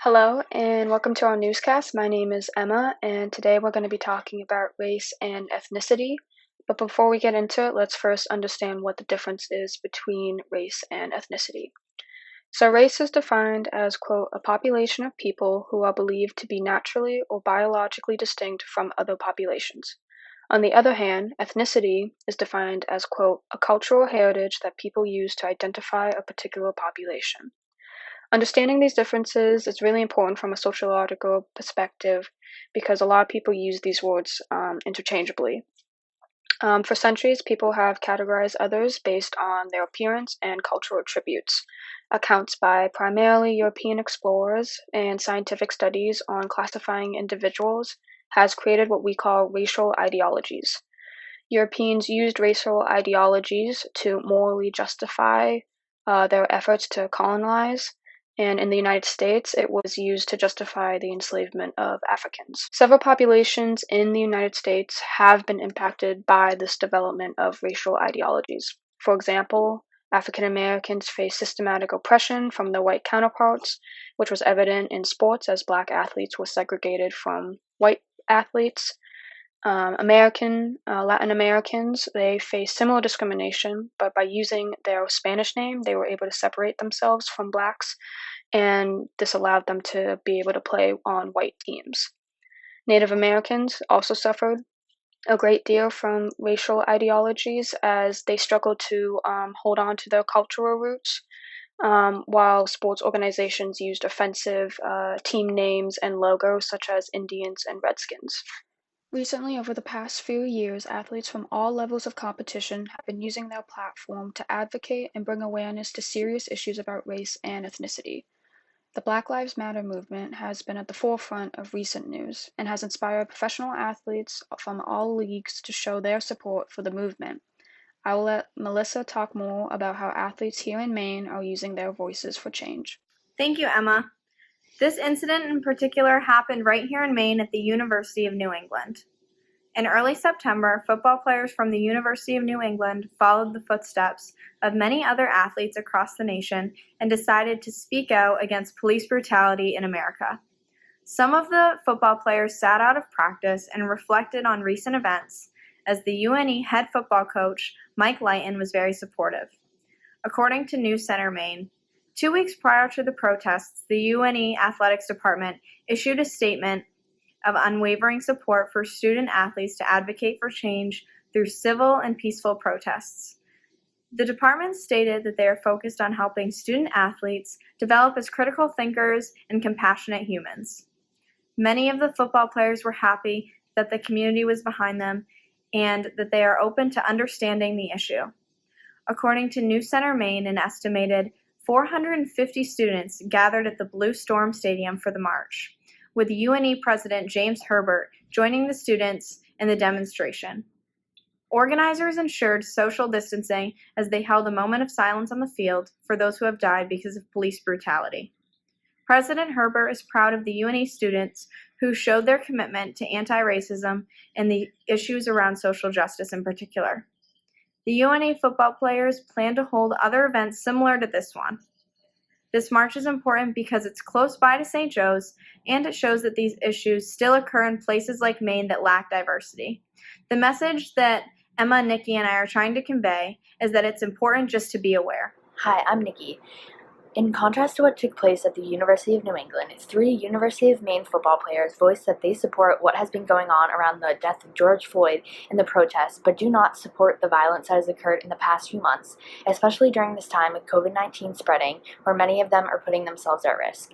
Hello and welcome to our newscast. My name is Emma, and today we're going to be talking about race and ethnicity. But before we get into it, let's first understand what the difference is between race and ethnicity. So, race is defined as, quote, a population of people who are believed to be naturally or biologically distinct from other populations. On the other hand, ethnicity is defined as, quote, a cultural heritage that people use to identify a particular population. Understanding these differences is really important from a sociological perspective because a lot of people use these words interchangeably. For centuries, people have categorized others based on their appearance and cultural attributes. Accounts by primarily European explorers and scientific studies on classifying individuals has created what we call racial ideologies. Europeans used racial ideologies to morally justify their efforts to colonize, and in the United States, it was used to justify the enslavement of Africans. Several populations in the United States have been impacted by this development of racial ideologies. For example, African Americans face systematic oppression from their white counterparts, which was evident in sports as black athletes were segregated from white athletes. Latin Americans, they face similar discrimination, but by using their Spanish name, they were able to separate themselves from blacks, and this allowed them to be able to play on white teams. Native Americans also suffered a great deal from racial ideologies as they struggled to hold on to their cultural roots, while sports organizations used offensive team names and logos such as Indians and Redskins. Recently, over the past few years, athletes from all levels of competition have been using their platform to advocate and bring awareness to serious issues about race and ethnicity. The Black Lives Matter movement has been at the forefront of recent news and has inspired professional athletes from all leagues to show their support for the movement. I will let Melissa talk more about how athletes here in Maine are using their voices for change. Thank you, Emma. This incident in particular happened right here in Maine at the University of New England. In early September, football players from the University of New England followed the footsteps of many other athletes across the nation and decided to speak out against police brutality in America. Some of the football players sat out of practice and reflected on recent events, as the UNE head football coach, Mike Lighton, was very supportive. According to News Center Maine, 2 weeks prior to the protests, the UNE Athletics Department issued a statement of unwavering support for student athletes to advocate for change through civil and peaceful protests. The department stated that they are focused on helping student athletes develop as critical thinkers and compassionate humans. Many of the football players were happy that the community was behind them and that they are open to understanding the issue. According to News Center Maine, an estimated 450 students gathered at the Blue Storm Stadium for the march, with UNE President James Herbert joining the students in the demonstration. Organizers ensured social distancing as they held a moment of silence on the field for those who have died because of police brutality. President Herbert is proud of the UNE students who showed their commitment to anti-racism and the issues around social justice in particular. The UNE football players plan to hold other events similar to this one. This march is important because it's close by to St. Joe's, and it shows that these issues still occur in places like Maine that lack diversity. The message that Emma, Nikki, and I are trying to convey is that it's important just to be aware. Hi, I'm Nikki. In contrast to what took place at the University of New England, 3 University of Maine football players voiced that they support what has been going on around the death of George Floyd in the protests, but do not support the violence that has occurred in the past few months, especially during this time with COVID-19 spreading, where many of them are putting themselves at risk.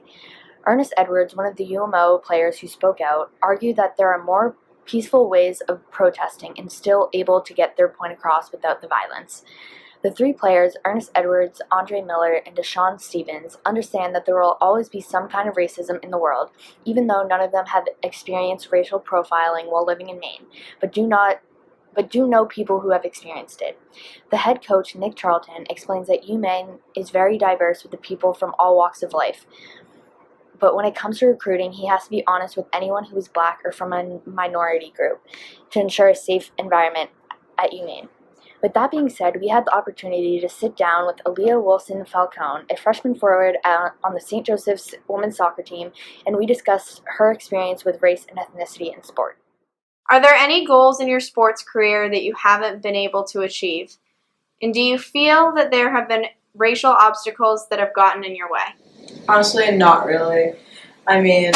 Ernest Edwards, one of the UMO players who spoke out, argued that there are more peaceful ways of protesting and still able to get their point across without the violence. The 3 players, Ernest Edwards, Andre Miller, and Deshaun Stevens, understand that there will always be some kind of racism in the world, even though none of them have experienced racial profiling while living in Maine, but do know people who have experienced it. The head coach, Nick Charlton, explains that UMaine is very diverse with the people from all walks of life. But when it comes to recruiting, he has to be honest with anyone who is black or from a minority group to ensure a safe environment at UMaine. With that being said, we had the opportunity to sit down with Aaliyah Wilson Falcone, a freshman forward on the St. Joseph's women's soccer team, and we discussed her experience with race and ethnicity in sport. Are there any goals in your sports career that you haven't been able to achieve? And do you feel that there have been racial obstacles that have gotten in your way? Honestly, not really. I mean,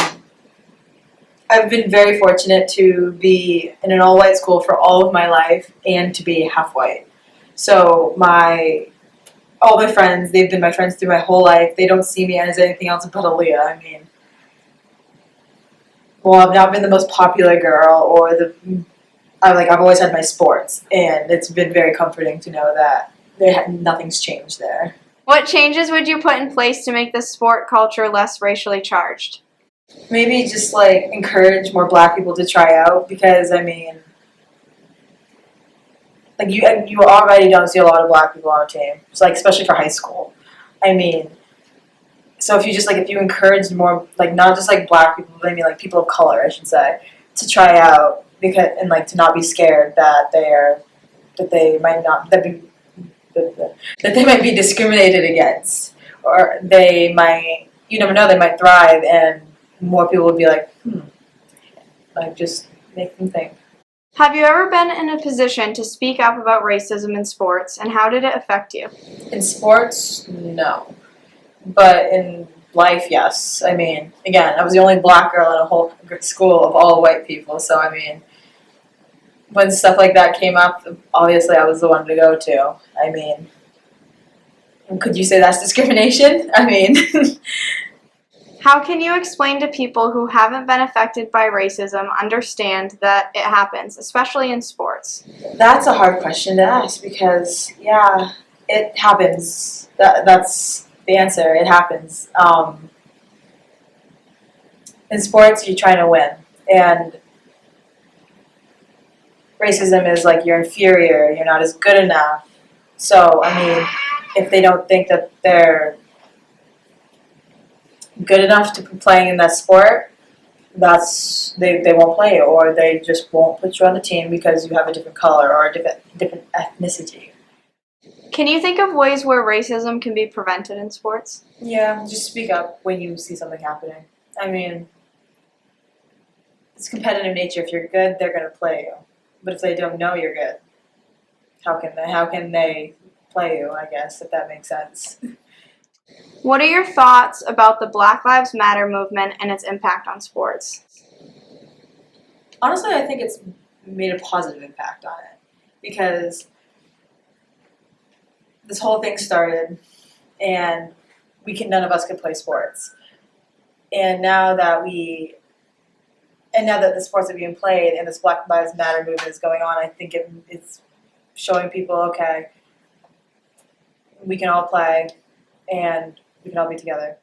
I've been very fortunate to be in an all-white school for all of my life and to be half white. So all my friends, they've been my friends through my whole life. They don't see me as anything else but Aaliyah. I mean, well, I've not been the most popular girl I've always had my sports, and it's been very comforting to know that nothing's changed there. What changes would you put in place to make the sport culture less racially charged? Maybe just encourage more Black people to try out, because I mean, you already don't see a lot of Black people on a team. It's especially for high school. I mean, so if you encourage more not just Black people, but I mean people of color, I should say, to try out, to not be scared that they might be discriminated against, or they might, you never know, they might thrive, and more people would be just make them think. Have you ever been in a position to speak up about racism in sports, and how did it affect you? In sports, no. But in life, yes. I mean, again, I was the only Black girl in a whole school of all white people, so I mean, when stuff like that came up, obviously I was the one to go to. I mean, could you say that's discrimination? I mean... How can you explain to people who haven't been affected by racism understand that it happens, especially in sports? That's a hard question to ask because, yeah, it happens. That's the answer. It happens. In sports, you're trying to win. And racism is you're inferior, you're not as good enough. So, I mean, if they don't think that they're good enough to be playing in that sport, they won't play, or they just won't put you on the team because you have a different color or a different ethnicity. Can you think of ways where racism can be prevented in sports? Yeah, just speak up when you see something happening. I mean, it's competitive nature. If you're good, they're going to play you. But if they don't know you're good, how can they play you, I guess, if that makes sense. What are your thoughts about the Black Lives Matter movement and its impact on sports? Honestly, I think it's made a positive impact on it because this whole thing started and none of us could play sports. And now that the sports are being played and this Black Lives Matter movement is going on, I think it's showing people, okay, we can all play and we can all be together.